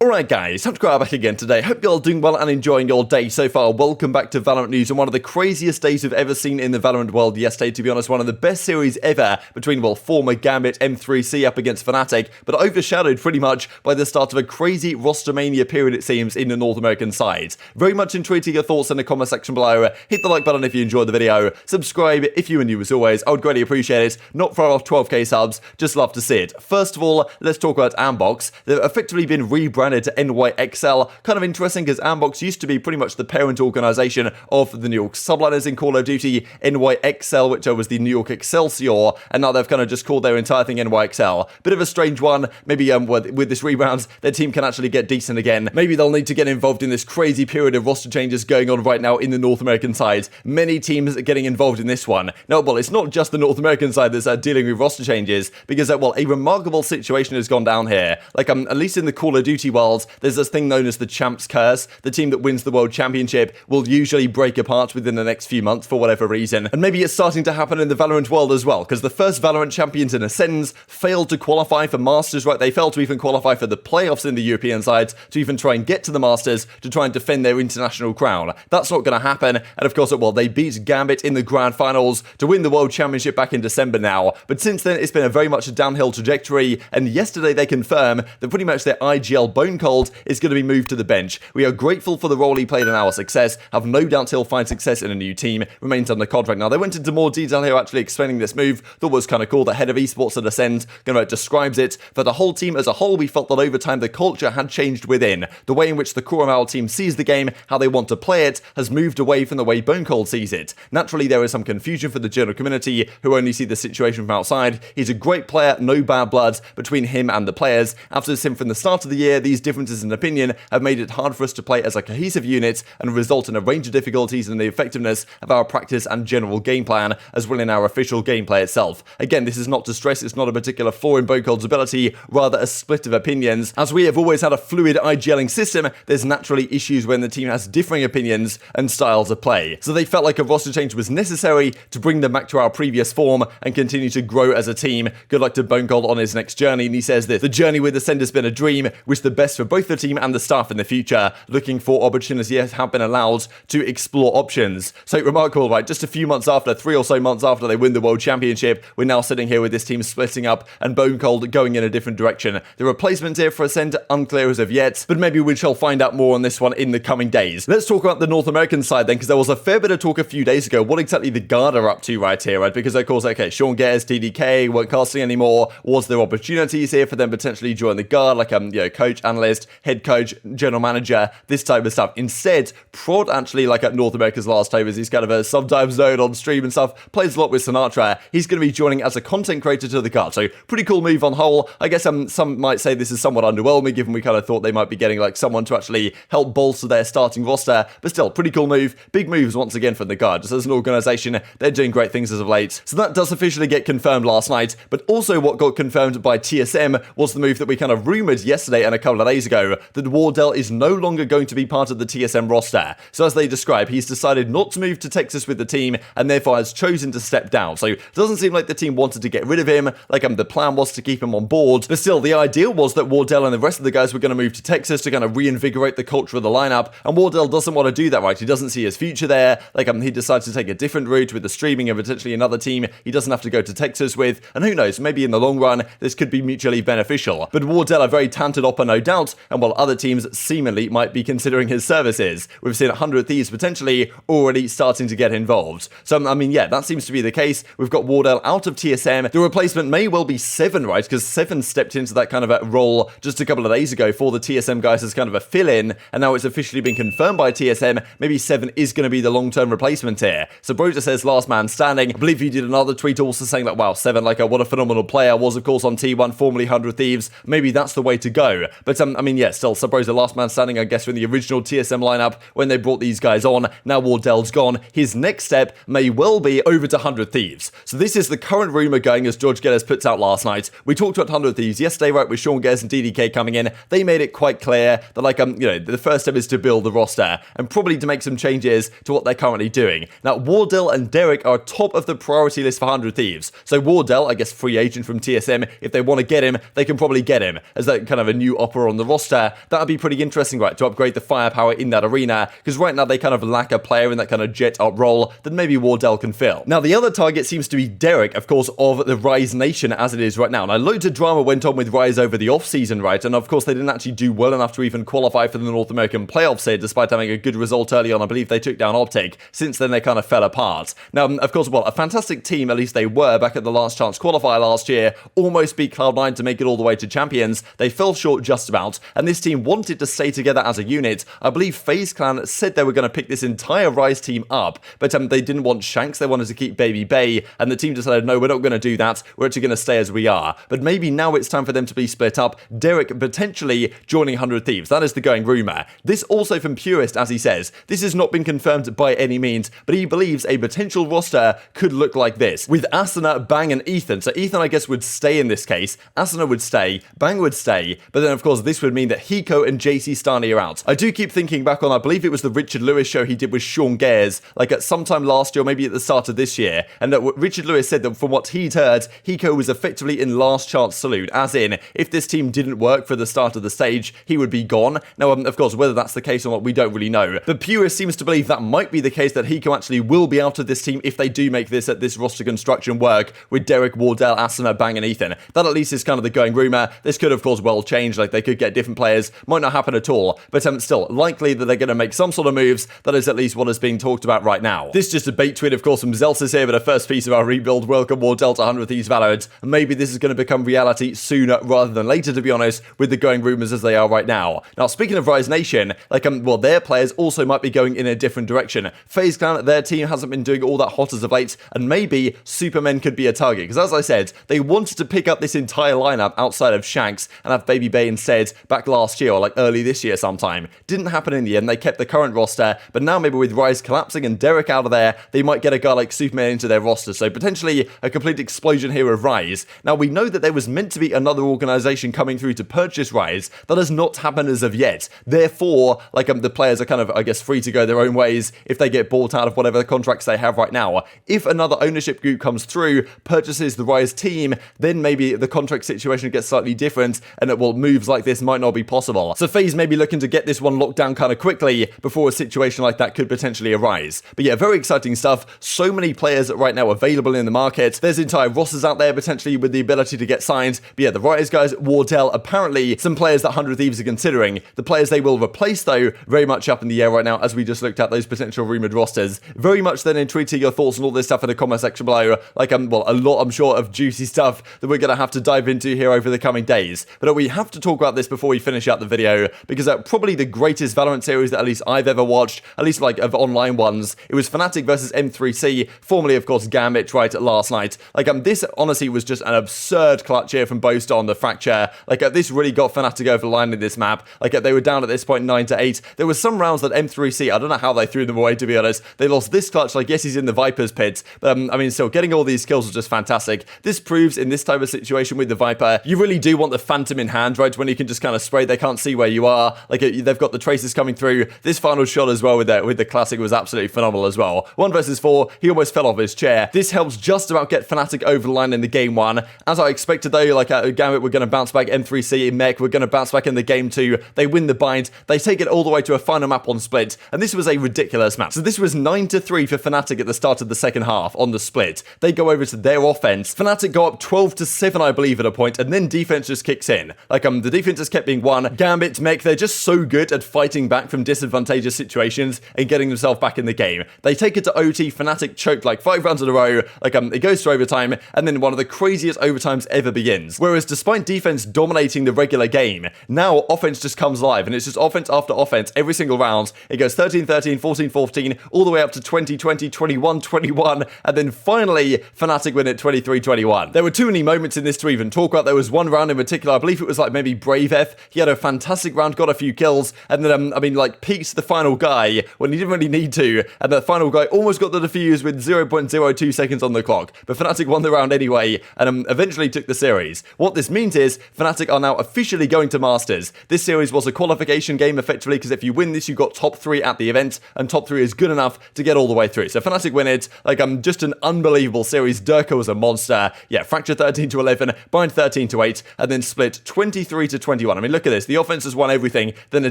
Alright guys, TacticalRab back again today. Hope you're all doing well and enjoying your day so far. Welcome back to Valorant news and one of the craziest days we've ever seen in the Valorant world yesterday. To be honest, one of the best series ever between, well, former Gambit M3C up against Fnatic, but overshadowed pretty much by the start of a crazy Rostermania period, it seems, in the North American side. Very much intrigued to your thoughts in the comment section below. Hit the like button if you enjoyed the video. Subscribe if you are new as always. I would greatly appreciate it. Not far off 12k subs, just love to see it. First of all, let's talk about Ambox. They've effectively been rebranded to NYXL. Kind of interesting because Ambox used to be pretty much the parent organization of the New York Subliners in Call of Duty, NYXL, which was the New York Excelsior, and now they've kind of just called their entire thing NYXL. Bit of a strange one. Maybe with this rebrand, their team can actually get decent again. Maybe they'll need to get involved in this crazy period of roster changes going on right now in the North American side. Many teams are getting involved in this one. Now, well, it's not just the North American side that's dealing with roster changes, because, well, a remarkable situation has gone down here. Like, at least in the Call of Duty world, there's this thing known as the Champ's Curse. The team that wins the World Championship will usually break apart within the next few months for whatever reason. And maybe it's starting to happen in the Valorant world as well, because the first Valorant champions in Acend failed to qualify for Masters, right? They failed to even qualify for the playoffs in the European side to even try and get to the Masters to try and defend their international crown. That's not going to happen. And of course, well, they beat Gambit in the Grand Finals to win the World Championship back in December now. But since then, it's been a very much a downhill trajectory. And yesterday, they confirm that pretty much their IGL Bonecold is going to be moved to the bench. We are grateful for the role he played in our success. Have no doubt he'll find success in a new team. Remains under contract. Now, they went into more detail here actually explaining this move. Thought was kind of cool. The head of esports at Acend describes it. For the whole team as a whole, we felt that over time the culture had changed within. The way in which the core of our team sees the game, how they want to play it, has moved away from the way Bonecold sees it. Naturally, there is some confusion for the general community who only see the situation from outside. He's a great player, no bad blood between him and the players. After this, from the start of the year, these differences in opinion have made it hard for us to play as a cohesive unit and result in a range of difficulties in the effectiveness of our practice and general game plan, as well in our official gameplay itself. Again, this is not to stress it's not a particular flaw in Bonecold's ability, rather a split of opinions. As we have always had a fluid IGLing system, there's naturally issues when the team has differing opinions and styles of play. So they felt like a roster change was necessary to bring them back to our previous form and continue to grow as a team. Good luck to Bonecold on his next journey, and he says this: the journey with Acend has been a dream, wish the best for both the team and the staff in the future. Looking for opportunities have been allowed to explore options. So remarkable, right? Just a few months after, 3 or so months after they win the World Championship, we're now sitting here with this team splitting up and Bonecold going in a different direction. The replacement here for Acend unclear as of yet, but maybe we shall find out more on this one in the coming days. Let's talk about the North American side then, because there was a fair bit of talk a few days ago what exactly the Guard are up to right here, right? Because of course, okay, Sean Gares, TDK weren't casting anymore. Was there opportunities here for them potentially join the Guard, like coach, analyst, head coach, general manager, this type of stuff? Instead, Prod actually, like at North America's Last Overs, he's kind of a sometimes known on stream and stuff, plays a lot with Sinatraa. He's going to be joining as a content creator to the Guard. So pretty cool move on whole. I guess some might say this is somewhat underwhelming, given we kind of thought they might be getting like someone to actually help bolster their starting roster, but still pretty cool move. Big moves once again for the Guard. Just as an organization, they're doing great things as of late. So that does officially get confirmed last night, but also what got confirmed by TSM was the move that we kind of rumored yesterday and a couple of days ago, that Wardell is no longer going to be part of the TSM roster. So as they describe, he's decided not to move to Texas with the team and therefore has chosen to step down. So it doesn't seem like the team wanted to get rid of him, like the plan was to keep him on board, but still the idea was that Wardell and the rest of the guys were going to move to Texas to kind of reinvigorate the culture of the lineup, and Wardell doesn't want to do that, right? He doesn't see his future there. Like he decides to take a different route with the streaming and potentially another team he doesn't have to go to Texas with, and who knows, maybe in the long run this could be mutually beneficial. But Wardell, a very talented opper no doubt, and while other teams seemingly might be considering his services, we've seen 100 Thieves potentially already starting to get involved. So I mean, yeah, that seems to be the case. We've got Wardell out of TSM. The replacement may well be Seven, right? Because Seven stepped into that kind of a role just a couple of days ago for the TSM guys as kind of a fill-in, and now it's officially been confirmed by TSM. Maybe Seven is going to be the long-term replacement here. So Broder says last man standing. I believe he did another tweet also saying that, wow, Seven, like what a phenomenal player, was of course on T1, formerly 100 Thieves. Maybe that's the way to go. But I mean, yeah, still, so Broder last man standing, I guess, in the original TSM lineup when they brought these guys on. Now Wardell's gone. His next step may well be over to 100 Thieves. So this is the current rumor going as George Geddes puts out last night. We talked about 100 Thieves yesterday, right, with Sean Gares and DDK coming in. They made it quite clear that, like, the first step is to build the roster and probably to make some changes to what they're currently doing. Now, Wardell and Derrek are top of the priority list for 100 Thieves. So Wardell, I guess, free agent from TSM, if they want to get him, they can probably get him as that kind of a new opera on the roster, that would be pretty interesting, right, to upgrade the firepower in that arena, because right now they kind of lack a player in that kind of jet up role that maybe Wardell can fill. Now, the other target seems to be Derrek, of course, of the Rise Nation as it is right now. Now, loads of drama went on with Rise over the off-season, right, and of course they didn't actually do well enough to even qualify for the North American playoffs here, despite having a good result early on. I believe they took down Optic. Since then, they kind of fell apart. Now, of course, well, a fantastic team, at least they were, back at the last chance qualifier last year, almost beat Cloud9 to make it all the way to champions. They fell short just about, and this team wanted to stay together as a unit. I believe FaZe Clan said they were going to pick this entire Rise team up, but they didn't want Shanks, they wanted to keep babybay, and the team decided, no, we're not going to do that, we're actually going to stay as we are. But maybe now it's time for them to be split up, Derrek potentially joining 100 Thieves. That is the going rumour. This also from Purist, as he says. This has not been confirmed by any means, but he believes a potential roster could look like this, with Asuna, Bang, and Ethan. So Ethan, I guess, would stay in this case, Asuna would stay, Bang would stay, but then of course this would mean that Hiko and JC Stani are out. I do keep thinking back on, I believe it was the Richard Lewis show he did with Sean Gares, like at some time last year, or maybe at the start of this year, and that Richard Lewis said that from what he'd heard, Hiko was effectively in last chance salute, as in, if this team didn't work for the start of the stage, he would be gone. Now, of course, whether that's the case or not, we don't really know, but Purist seems to believe that might be the case, that Hiko actually will be out of this team if they do make this roster construction work with Derrek, Wardell, Asuna, Bang, and Ethan. That at least is kind of the going rumour. This could, of course, well change, like they could get different players, might not happen at all, but still, likely that they're going to make some sort of moves. That is at least what is being talked about right now. This is just a bait tweet, of course, from Zelsis here, but a first piece of our rebuild. Welcome Wardell to 100 Thieves VALORANT. Maybe this is going to become reality sooner rather than later, to be honest, with the going rumours as they are right now. Now, speaking of Rise Nation, like, well, their players also might be going in a different direction. FaZe Clan, their team hasn't been doing all that hot as of late, and maybe Supermen could be a target, because as I said, they wanted to pick up this entire lineup outside of Shanks and have babybay instead back last year, or like early this year sometime. Didn't happen in the end. They kept the current roster, but now maybe with Rise collapsing and Derrek out of there, they might get a guy like Superman into their roster, so potentially a complete explosion here of Rise. Now, we know that there was meant to be another organisation coming through to purchase Rise. That has not happened as of yet. Therefore, like, the players are kind of, I guess, free to go their own ways if they get bought out of whatever contracts they have right now. If another ownership group comes through, purchases the Rise team, then maybe the contract situation gets slightly different, and it will moves like this might not be possible. So FaZe may be looking to get this one locked down kind of quickly before a situation like that could potentially arise. But yeah, very exciting stuff. So many players right now available in the market. There's entire rosters out there potentially with the ability to get signed. But yeah, the Rise guys, Wardell, apparently some players that 100 Thieves are considering. The players they will replace, though, very much up in the air right now as we just looked at those potential rumoured rosters. Very much then tweeting your thoughts on all this stuff in the comment section below. Like, well, a lot, I'm sure, of juicy stuff that we're going to have to dive into here over the coming days. But we have to talk about this before we finish out the video, because probably the greatest Valorant series that at least I've ever watched, at least like of online ones. It was Fnatic versus M3C, formerly of course Gambit, right, last night. Like, this honestly was just an absurd clutch here from Boast on the Fracture. Like, this really got Fnatic over the line in this map. Like, they were down at this point 9-8. There was some rounds that M3C, I don't know how they threw them away, to be honest. They lost this clutch. Like, yes, he's in the Viper's pit, but I mean, still, getting all these kills was just fantastic. This proves in this type of situation with the Viper, you really do want the Phantom in hand, right, when you can just kind of spray. They can't see where you are. Like, they've got the traces coming through. This final shot as well with the classic was absolutely phenomenal as well. 1 versus 4, he almost fell off his chair. This helps just about get Fnatic over the line in the game 1. As I expected, though, like, Gambit, we're going to bounce back. M3C, Mech, we're going to bounce back in the game 2. They win the bind. They take it all the way to a final map on split, and this was a ridiculous map. So this was 9-3 for Fnatic at the start of the second half on the split. They go over to their offense. Fnatic go up 12-7, I believe, at a point, and then defense just kicks in. Like, the defense has kept being won. Gambit, Mech, they're just so good at fighting back from disadvantageous situations and getting themselves back in the game. They take it to OT. Fnatic choked like 5 rounds in a row. Like, it goes to overtime, and then one of the craziest overtimes ever begins. Whereas despite defense dominating the regular game, now offense just comes live, and it's just offense after offense every single round. It goes 13-13, 14-14, all the way up to 20-20, 21-21, and then finally Fnatic win it 23-21. There were too many moments in this to even talk about. There was one round in particular, I believe it was like maybe Dephh. He had a fantastic round, got a few kills, and then I mean, like, peaked the final guy when he didn't really need to, and the final guy almost got the defuse with 0.02 seconds on the clock. But Fnatic won the round anyway, and eventually took the series. What this means is Fnatic are now officially going to Masters. This series was a qualification game effectively, because if you win this, you got top 3 at the event, and top 3 is good enough to get all the way through. So Fnatic win it. Like, just an unbelievable series. Turko was a monster. Yeah, Fracture 13-11, Bind 13-8, and then split 23-21 2021. I mean, look at this. The offense has won everything, then the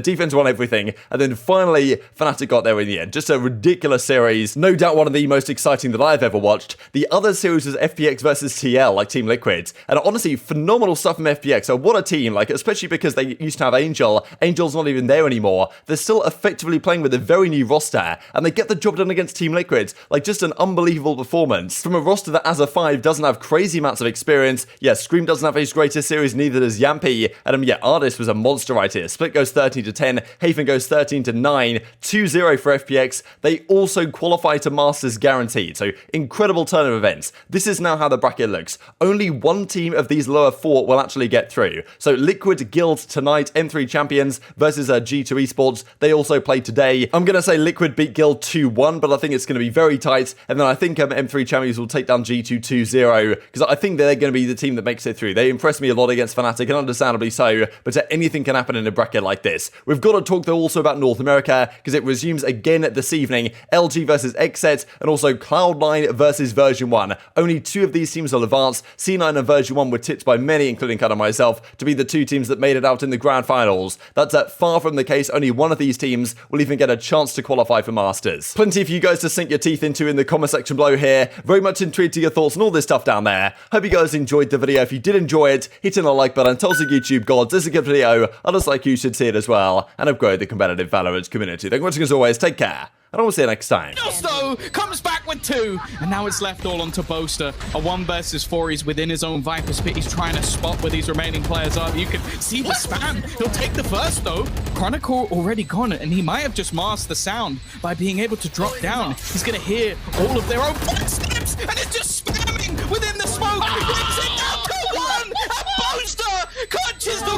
defense won everything, and then finally, Fnatic got there in the end. Just a ridiculous series. No doubt one of the most exciting that I've ever watched. The other series was FPX versus TL, like Team Liquid. And honestly, phenomenal stuff from FPX. So what a team, like, especially because they used to have Angel. Angel's not even there anymore. They're still effectively playing with a very new roster, and they get the job done against Team Liquid. Like, just an unbelievable performance. From a roster that, as a 5, doesn't have crazy amounts of experience. Yeah, Scream doesn't have his greatest series, neither does Yampy. And yeah, Artist was a monster right here. Split goes 13-10, Haven goes 13-9, 2-0 for FPX. They also qualify to Masters guaranteed. So incredible turn of events. This is now how the bracket looks. Only one team of these lower 4 will actually get through. So Liquid Guild tonight, M3 champions versus G2 esports. They also play today. I'm going to say Liquid beat Guild 2-1, but I think it's going to be very tight. And then I think M3 champions will take down G2 2-0, because I think they're going to be the team that makes it through. They impressed me a lot against Fnatic, and understandably so, but anything can happen in a bracket like this. We've got to talk though also about North America, because it resumes again this evening. LG versus Acend, and also Cloud9 versus Version 1. Only 2 of these teams will advance. C9 and Version 1 were tipped by many, including kind of myself, to be the 2 teams that made it out in the grand finals. That's far from the case. Only one of these teams will even get a chance to qualify for Masters. Plenty for you guys to sink your teeth into in the comment section below here. Very much intrigued to your thoughts and all this stuff down there. Hope you guys enjoyed the video. If you did enjoy it, hit in the like button. Tell us the YouTube gods, this is a good video. Others like you should see it as well, and upgrade the competitive Valorant community. Thank you for watching as always. Take care, and I will see you next time. Though comes back with 2, and now it's left all onto Boaster. A 1 versus 4. He's within his own Viper's pit. He's trying to spot where these remaining players are. You can see the spam. He'll take the first though. Chronicle already gone, and he might have just masked the sound by being able to drop down. He's gonna hear all of their own footsteps, and it's just spamming within the smoke. Brings it down to 1, and Boaster clutches the